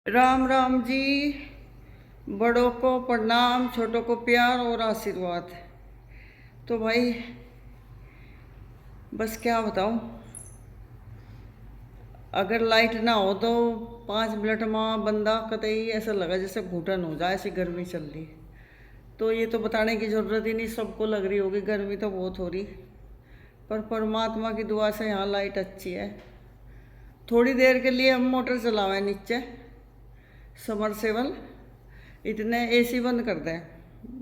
राम राम जी। बड़ों को प्रणाम, छोटों को प्यार और आशीर्वाद। तो भाई बस क्या बताऊं, अगर लाइट ना हो तो 5 मिनट में बंदा कतई ऐसा लगा जैसे घुटन हो जाए, ऐसी गर्मी चल रही। तो ये तो बताने की ज़रूरत ही नहीं, सबको लग रही होगी गर्मी तो बहुत हो रही। पर परमात्मा की दुआ से यहाँ लाइट अच्छी है। थोड़ी देर के लिए हम मोटर चलावें नीचे समरसेबल, इतने एसी बंद कर दें,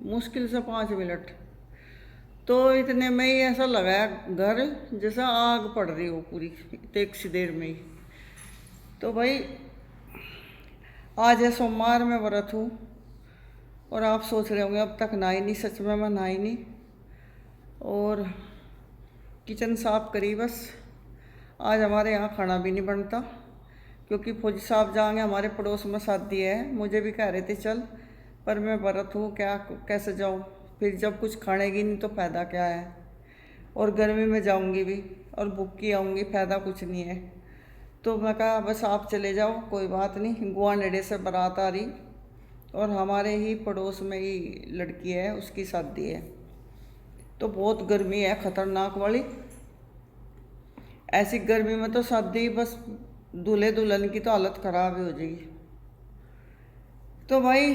मुश्किल से 5 मिनट। तो इतने में ही ऐसा लगा घर जैसा आग पड़ रही हो पूरी, एक सी देर में ही। तो भाई आज है सोमवार, में व्रत हूँ। और आप सोच रहे होंगे अब तक नहाई नहीं, सच में मैं नहाई नहीं। और किचन साफ करी बस। आज हमारे यहाँ खाना भी नहीं बनता क्योंकि फौजी साहब जाएंगे, हमारे पड़ोस में शादी है। मुझे भी कह रहे थे चल, पर मैं व्रत हूँ, क्या कैसे जाऊँ। फिर जब कुछ खानेगी नहीं तो फ़ायदा क्या है। और गर्मी में जाऊँगी भी और भूखी आऊँगी, फ़ायदा कुछ नहीं है। तो मैं कहा बस आप चले जाओ, कोई बात नहीं। गोवा नेड़े से बारात आ रही और हमारे ही पड़ोस में ही लड़की है, उसकी शादी है। तो बहुत गर्मी है ख़तरनाक वाली। ऐसी गर्मी में तो शादी, बस दूल्हे दुल्हन की तो हालत ख़राब ही हो जाएगी। तो भाई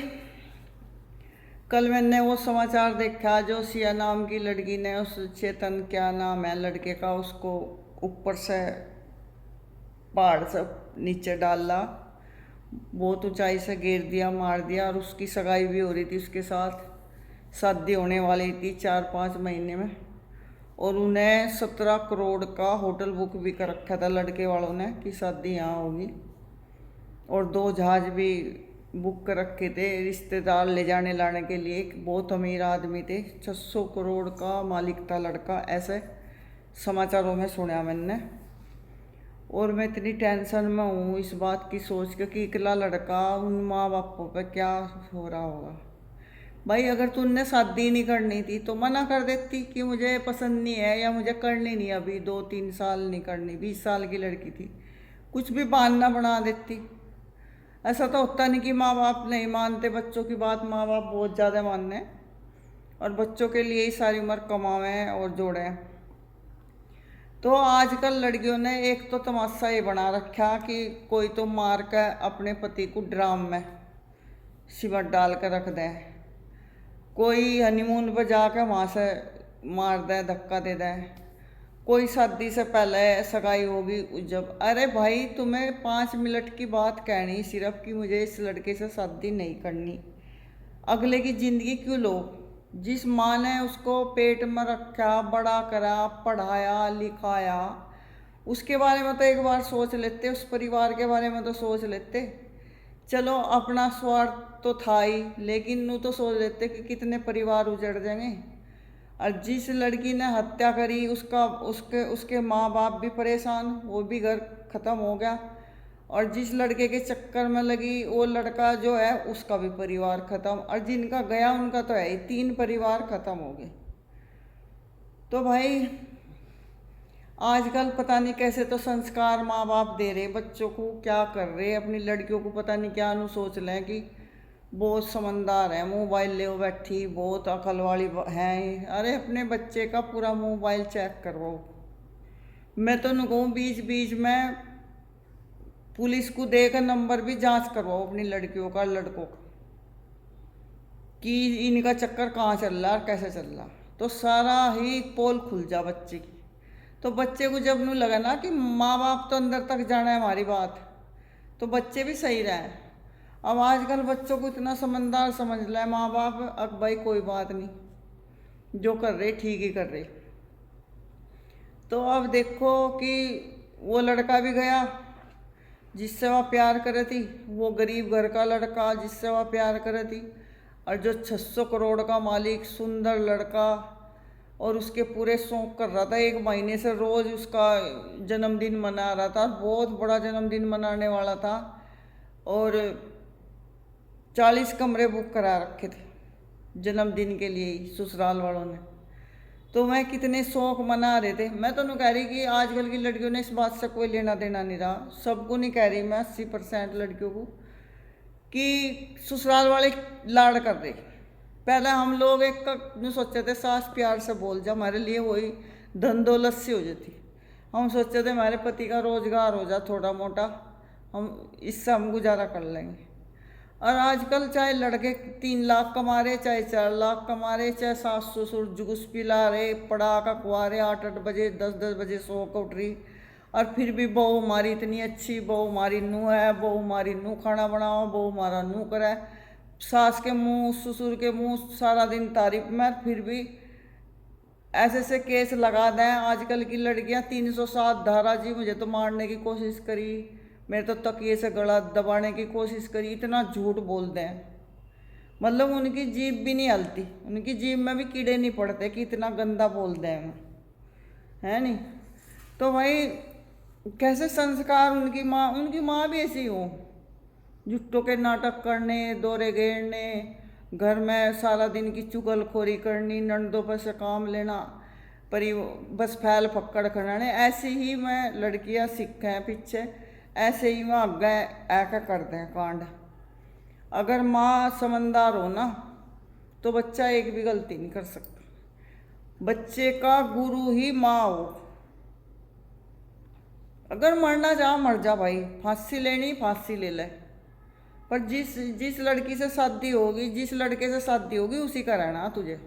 कल मैंने वो समाचार देखा, जो सिया नाम की लड़की ने उस चेतन, क्या नाम है लड़के का, उसको ऊपर से पहाड़ से नीचे डाला, बहुत ऊंचाई से गिर दिया, मार दिया। और उसकी सगाई भी हो रही थी, उसके साथ शादी होने वाली थी 4-5 महीने में। और उन्हें 17 करोड़ का होटल बुक भी कर रखा था लड़के वालों ने कि शादी यहाँ होगी। और 2 जहाज भी बुक कर रखे थे रिश्तेदार ले जाने लाने के लिए। एक बहुत अमीर आदमी थे, 600 करोड़ का मालिक था लड़का, ऐसे समाचारों में सुना मैंने। और मैं इतनी टेंशन में हूँ इस बात की सोच के कि इकला लड़का, उन माँ बापों पे क्या हो रहा होगा। भाई अगर तुमने शादी नहीं करनी थी तो मना कर देती कि मुझे पसंद नहीं है या मुझे करनी नहीं, अभी 2-3 साल नहीं करनी, 20 साल की लड़की थी, कुछ भी बहाना बना देती। ऐसा तो होता नहीं कि माँ बाप नहीं मानते बच्चों की बात, माँ बाप बहुत ज़्यादा मानने हैं और बच्चों के लिए ही सारी उम्र कमावे हैं और जोड़े हैं। तो आजकल लड़कियों ने एक तो तमाशा ये बना रखा कि कोई तो मार कर अपने पति को ड्राम में सिमट डाल कर रख दे, कोई हनीमून पर जाकर वहाँ से मार दे, धक्का दे दे, कोई शादी से पहले सगाई होगी जब। अरे भाई तुम्हें 5 मिनट की बात कहनी सिर्फ कि मुझे इस लड़के से शादी नहीं करनी, अगले की ज़िंदगी क्यों लो। जिस माँ ने उसको पेट में रखा, बड़ा करा, पढ़ाया लिखाया, उसके बारे में तो एक बार सोच लेते, उस परिवार के बारे में तो सोच लेते। चलो अपना स्वार्थ तो था ही, लेकिन नू तो सोच लेते कि कितने परिवार उजड़ जाएंगे। और जिस लड़की ने हत्या करी उसका उसके उसके माँ बाप भी परेशान, वो भी घर ख़त्म हो गया। और जिस लड़के के चक्कर में लगी वो लड़का जो है, उसका भी परिवार ख़त्म। और जिनका गया उनका तो है ही, 3 परिवार ख़त्म हो गए। तो भाई आजकल पता नहीं कैसे तो संस्कार माँ बाप दे रहे बच्चों को, क्या कर रहे अपनी लड़कियों को, पता नहीं क्या नु सोच लें कि बहुत समझदार है, मोबाइल ले बैठी, बहुत अकल वाली है। अरे अपने बच्चे का पूरा मोबाइल चेक करवाओ। मैं तो न कहूँ बीच बीच में पुलिस को देकर नंबर भी जांच करवाओ अपनी लड़कियों का, लड़कों का, कि इनका चक्कर कहाँ चल रहा है, कैसे चल रहा, तो सारा ही पोल खुल जा बच्चे की। तो बच्चे को जब नू लगा ना कि माँ बाप तो अंदर तक जाना है हमारी बात, तो बच्चे भी सही रहे। अब आजकल बच्चों को इतना समझदार समझ रहा है माँ बाप, अब भाई कोई बात नहीं, जो कर रहे ठीक ही कर रहे। तो अब देखो कि वो लड़का भी गया जिससे वह प्यार करे थी, वो गरीब घर का लड़का जिससे वह प्यार करे थी, और जो 600 करोड़ का मालिक, सुंदर लड़का, और उसके पूरे शौक कर रहा था। 1 महीने से रोज़ उसका जन्मदिन मना रहा था, बहुत बड़ा जन्मदिन मनाने वाला था। और 40 कमरे बुक करा रखे थे जन्मदिन के लिए ही ससुराल वालों ने। तो मैं कितने शौक मना रहे थे। मैं तो नहीं कह रही कि आजकल की लड़कियों ने इस बात से कोई लेना देना नहीं रहा, सबको नहीं कह रही मैं, 80% लड़कियों को, कि ससुराल वाले लाड़ कर रहे। पहले हम लोग एक जो सोचे थे सास प्यार से बोल जा, हमारे लिए वही धन दौलत सी हो जाती। हम सोचे थे हमारे पति का रोजगार हो जा थोड़ा मोटा, हम इससे हम गुजारा कर लेंगे। और आजकल चाहे लड़के 3 लाख कमा रहे, चाहे 4 लाख कमा रहे, चाहे सास ससुर जुगुस पिला रहे, पड़ा का कुआरे 8-8 बजे 10-10 बजे सो कर उठ रही, और फिर भी बहू हमारी इतनी अच्छी, बहू हमारी नूह है, बहू हमारी नूह खाना बनाओ, बहू हमारा नूह करे, सास के मुंह ससुर के मुंह सारा दिन तारीफ में, फिर भी ऐसे ऐसे केस लगा दें। आजकल की लड़कियां 307 धारा जी, मुझे तो मारने की कोशिश करी, मेरे तो तकिए से गला दबाने की कोशिश करी, इतना झूठ बोलते हैं। मतलब उनकी जीभ भी नहीं हलती, उनकी जीभ में भी कीड़े नहीं पड़ते कि इतना गंदा बोलते हैं, है नहीं। तो भाई कैसे संस्कार, उनकी माँ भी ऐसी हो, जुट्टों के नाटक करने, दौरे घेरने, घर में सारा दिन की चुगलखोरी करनी, नंदों पर से काम लेना, परी बस फैल पकड़ खड़ाने। ऐसी ही मैं लड़कियां सीख हैं पीछे, ऐसे ही वहाँ आगे ऐका करते हैं कांड। अगर माँ समझदार हो ना तो बच्चा एक भी गलती नहीं कर सकता। बच्चे का गुरु ही माँ हो। अगर मरना जा मर जा भाई, फांसी लेनी फांसी ले ले, पर जिस लड़की से शादी होगी, जिस लड़के से शादी होगी उसी का रहना तुझे,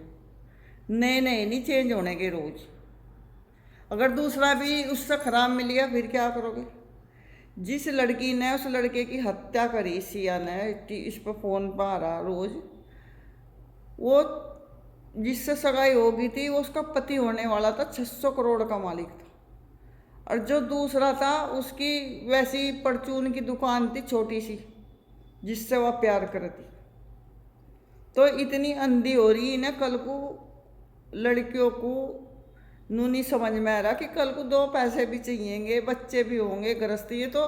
नए नए नहीं चेंज होने के रोज। अगर दूसरा भी उससे खराब मिल गया फिर क्या करोगे। जिस लड़की ने उस लड़के की हत्या करी, सिया ने, इस पर फोन पर आ रहा रोज, वो जिससे सगाई होगी थी वो उसका पति होने वाला था, 600 करोड़ का मालिक था। और जो दूसरा था उसकी वैसी परचून की दुकान थी छोटी सी, जिससे वह प्यार करती। तो इतनी अंधी हो रही ना, कल को लड़कियों को नहीं समझ में आ रहा कि कल को 2 पैसे भी चाहिएंगे, बच्चे भी होंगे, गृहस्थी। ये तो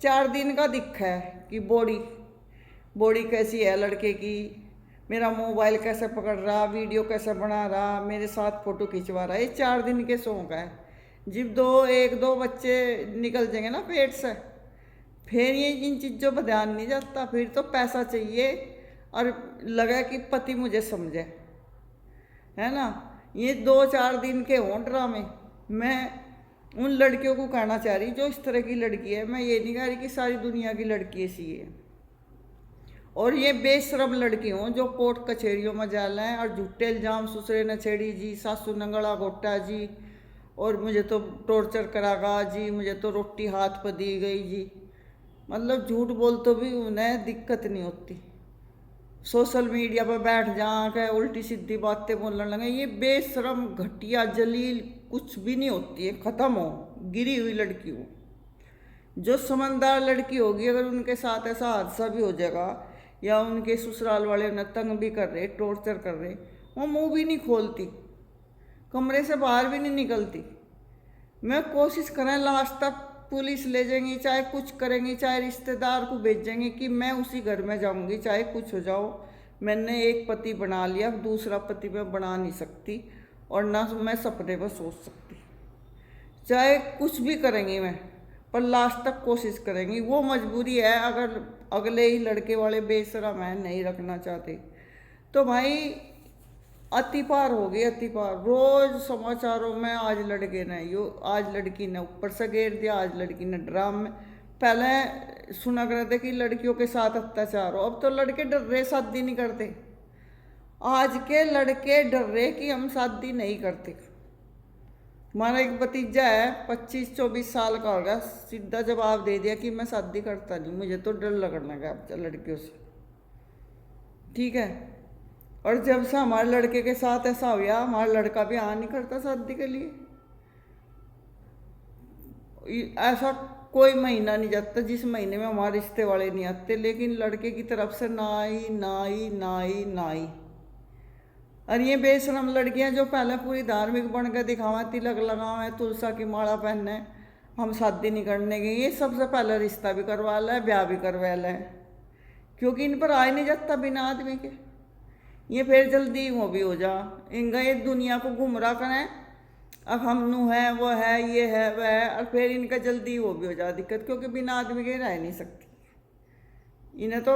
4 दिन का दिक्क है कि बॉडी कैसी है लड़के की, मेरा मोबाइल कैसे पकड़ रहा, वीडियो कैसे बना रहा, मेरे साथ फोटो खिंचवा रहा है, ये 4 दिन के शौक है। जब 1-2 बच्चे निकल जाएंगे ना पेट से, फिर ये इन चीज़ों पर ध्यान नहीं जाता, फिर तो पैसा चाहिए और लगा कि पति मुझे समझे, है ना। ये 2-4 दिन के हों ड्रामे। मैं उन लड़कियों को कहना चाह रही जो इस तरह की लड़की है, मैं ये नहीं कह रही कि सारी दुनिया की लड़की ऐसी है। और ये बेशरम लड़की हों जो कोर्ट कचहरियों में जा रहे हैं और झूठे इल्जाम, ससुरे ने छेड़ी जी, सासू नंगड़ा घोटा जी, और मुझे तो टॉर्चर करागा जी, मुझे तो रोटी हाथ पर दी गई जी। मतलब झूठ बोल तो भी उन्हें दिक्कत नहीं होती, सोशल मीडिया पर बैठ जा के उल्टी सीधी बातें बोलने लगे। ये बेशरम घटिया जलील कुछ भी नहीं होती है, ख़त्म हो, गिरी हुई लड़की हो। जो समझदार लड़की होगी, अगर उनके साथ ऐसा हादसा भी हो जाएगा या उनके ससुराल वाले उन्हें तंग भी कर रहे, टॉर्चर कर रहे, वो मुंह भी नहीं खोलती, कमरे से बाहर भी नहीं निकलती। मैं कोशिश करें लास्ट तक पुलिस ले जाएंगी, चाहे कुछ करेंगी, चाहे रिश्तेदार को भेजेंगे कि मैं उसी घर में जाऊंगी, चाहे कुछ हो जाओ, मैंने एक पति बना लिया, दूसरा पति मैं बना नहीं सकती, और ना मैं सपने पर सोच सकती। चाहे कुछ भी करेंगी मैं, पर लास्ट तक कोशिश करेंगी। वो मजबूरी है, अगर अगले ही लड़के वाले बेशरम है, नहीं रखना चाहते, तो भाई अति पार हो गई, अति पार। रोज समाचारों में आज लड़के ने आज लड़की ने ऊपर से घेर दिया, आज लड़की ने ड्राम में। पहले सुना करते थे कि लड़कियों के साथ अत्याचार हो, अब तो लड़के डर रहे, शादी नहीं करते। आज के लड़के डर रहे कि हम शादी नहीं करते। हमारा एक भतीजा है 25-24 साल का होगा, सीधा जवाब दे दिया कि मैं शादी करता नहीं, मुझे तो डर लगने लगा लड़कियों से। ठीक है। और जब से हमारे लड़के के साथ ऐसा हो गया, हमारा लड़का भी आ नहीं करता शादी के लिए। ऐसा कोई महीना नहीं जाता जिस महीने में हमारे रिश्ते वाले नहीं आते, लेकिन लड़के की तरफ से ना ही ना ही ना ही ना ही। और ये बेशरम लड़कियां जो पहले पूरी धार्मिक बन के दिखावा, तिलक लगावे, तुलसा की माला पहने, हम शादी नहीं करने गए, ये सबसे पहले रिश्ता भी करवा लें, ब्याह भी करवा लें, क्योंकि इन पर आ ही नहीं जाता बिना आदमी के। ये फिर जल्दी वो भी हो जा, इनका ये दुनिया को गुमराह करें, अब हम नू है, वो है, ये है, वह है, और फिर इनका जल्दी वो भी हो जा दिक्कत, क्योंकि बिना आदमी के रह नहीं सकती। इन्हें तो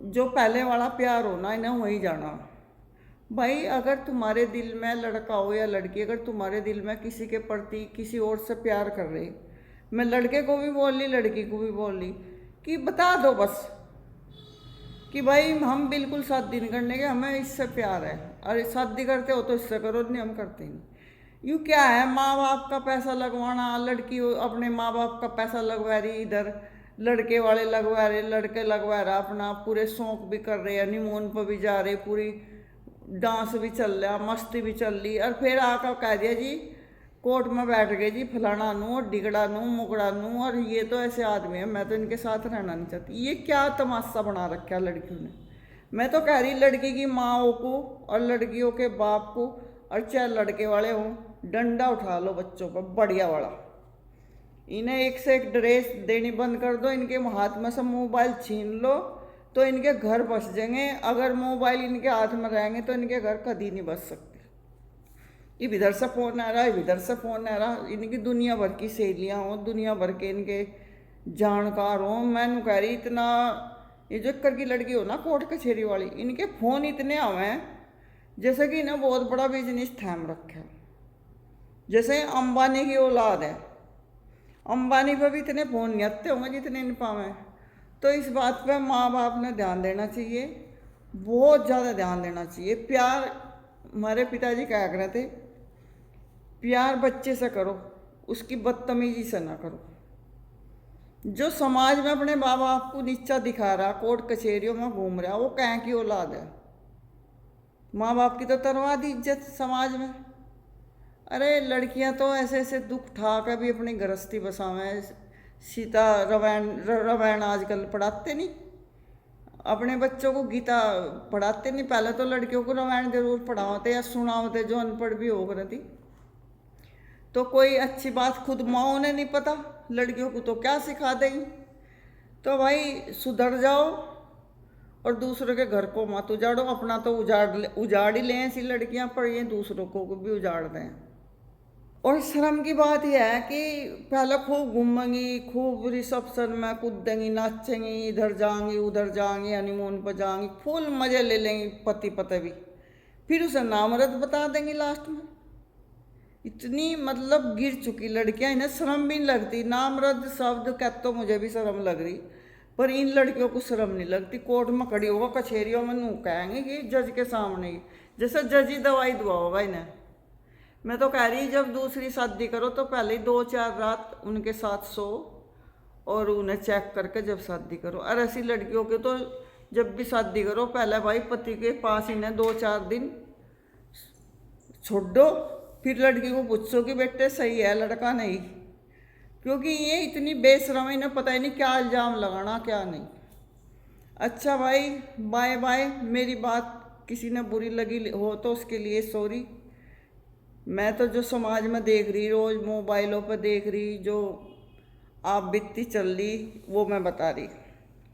जो पहले वाला प्यार हो ना, इन्हें वहीं जाना। भाई अगर तुम्हारे दिल में लड़का हो या लड़की, अगर तुम्हारे दिल में किसी के प्रति किसी और से प्यार कर रहे, मैं लड़के को भी बोल ली लड़की को भी बोल ली कि बता दो बस कि भाई हम बिल्कुल शादी नहीं करने के, हमें इससे प्यार है। अरे शादी करते हो तो इससे करो, नहीं हम करते नहीं। यूँ क्या है, माँ बाप का पैसा लगवाना, लड़की अपने माँ बाप का पैसा लगवा रही, इधर लड़के वाले लगवा रहे, लड़के लगवा रहा अपना, पूरे शौक भी कर रहे, हनीमून पर भी जा रहे, पूरी डांस भी चल रहा, मस्ती भी चल रही, और फिर आकर कह दिया जी कोर्ट में बैठ गए जी फलाना नू डिगड़ा नू मुगड़ा नू, और ये तो ऐसे आदमी है, मैं तो इनके साथ रहना नहीं चाहती। ये क्या तमाशा बना रखा है लड़कियों ने। मैं तो कह रही लड़की की माँओं को और लड़कियों के बाप को, और चाहे लड़के वाले हों, डंडा उठा लो बच्चों पर बढ़िया वाला। इन्हें एक से एक ड्रेस देनी बंद कर दो, इनके हाथ में से मोबाइल छीन लो तो इनके घर बस जाएंगे। अगर मोबाइल इनके हाथ में रहेंगे तो इनके घर कभी नहीं बस सकते। ये इधर से फ़ोन आ रहा है, इधर से फ़ोन आ रहा, इनकी दुनिया भर की सहेलियाँ हों, दुनिया भर के इनके जानकार हों। मैं कह रही इतना, ये जो कर की लड़की हो ना कोर्ट कचहरी वाली, इनके फ़ोन इतने आवे हैं जैसे कि इन्हें बहुत बड़ा बिजनेस थाम रखा है। जैसे अंबानी की औलाद है, अंबानी पर भी इतने फ़ोन नहीं आते होंगे जितने इन पावे। तो इस बात पर माँ बाप ने ध्यान देना चाहिए, बहुत ज़्यादा ध्यान देना चाहिए। प्यार, हमारे पिताजी क्या रहे थे, प्यार बच्चे से करो, उसकी बदतमीजी से ना करो। जो समाज में अपने माँ बाप को नीचा दिखा रहा, कोर्ट कचहरियों में घूम रहा, वो कहाँ की औलाद है। माँ बाप की तो तरवा दी इज्जत समाज में। अरे लड़कियां तो ऐसे ऐसे दुख ठा कर भी अपनी गृहस्थी बसावें। सीता रामायण आजकल पढ़ाते नहीं, अपने बच्चों को गीता पढ़ाते नहीं। पहले तो लड़कियों को रामायण जरूर पढ़ाते या सुनाते, जो अनपढ़ भी हो करती। तो कोई अच्छी बात खुद माँओं ने नहीं पता, लड़कियों को तो क्या सिखा देंगी। तो भाई सुधर जाओ और दूसरों के घर को मत उजाड़ो। अपना तो उजाड़ ही लें ऐसी लड़कियां, पर ये दूसरों को भी उजाड़ दें। और शर्म की बात यह है कि पहले खूब घूमेंगी, खूब रिसेप्शन में कूदेंगी, नाचेंगी, इधर जाएंगी उधर जाएंगी, हनीमून पर जाएंगी, फुल मजे ले लेंगी पति पतवी, फिर उसे नामर्द बता देंगी लास्ट में। इतनी मतलब गिर चुकी लड़कियां, इन्हें शर्म भी नहीं लगती। नामर्द शब्द कह तो मुझे भी शर्म लग रही, पर इन लड़कियों को शर्म नहीं लगती। कोर्ट में खड़ी होगा कचहरियों में नू कहेंगे कि जज के सामने ही, जैसे जज ही दवाई दुआ होगा इन्हें। मैं तो कह रही जब दूसरी शादी करो तो पहले ही 2-4 रात उनके साथ सो और उन्हें चेक करके जब शादी करो। और ऐसी लड़कियों के तो जब भी शादी करो पहले भाई पति के पास इन्हें 2-4 दिन छोड़ दो, फिर लड़की को पूछो कि बेटे सही है लड़का नहीं। क्योंकि ये इतनी बेशरम, इन्हें पता ही नहीं क्या इल्ज़ाम लगाना क्या नहीं। अच्छा भाई बाय बाय। मेरी बात किसी ने बुरी लगी हो तो उसके लिए सॉरी। मैं तो जो समाज में देख रही, रोज़ मोबाइलों पर देख रही, जो आप बीतती चल रही, वो मैं बता रही।